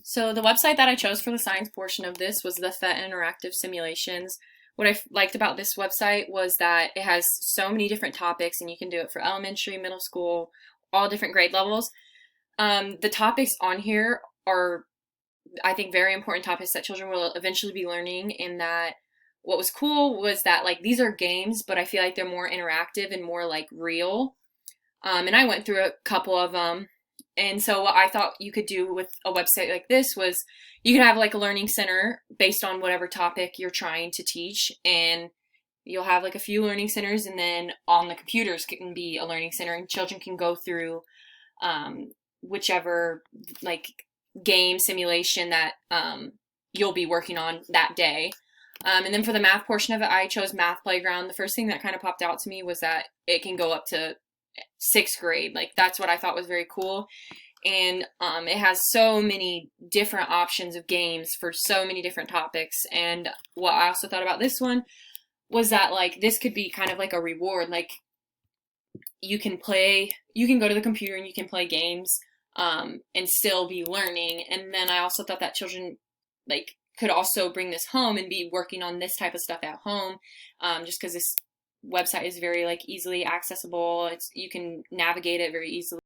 So the website that I chose for the science portion of this was the PhET Interactive Simulations. What I liked about this website was that it has so many different topics, and you can do it for elementary, middle school, all different grade levels. The topics on here are, I think, very important topics that children will eventually be learning. In that, what was cool was that like these are games, but I feel like they're more interactive and more like real. And I went through a couple of them. And so what I thought you could do with a website like this was you could have like a learning center based on whatever topic you're trying to teach, and you'll have like a few learning centers, and then on the computers can be a learning center, and children can go through whichever like game simulation that you'll be working on that day. And then for the math portion of it, I chose Math Playground. The first thing that kind of popped out to me was that it can go up to sixth grade. Like that's what I thought was very cool. And it has so many different options of games for so many different topics. And what I also thought about this one was that like this could be kind of like a reward. Like you can go to the computer and you can play games and still be learning. And then I also thought that children like could also bring this home and be working on this type of stuff at home, just because this website is very like easily accessible. You can navigate it very easily.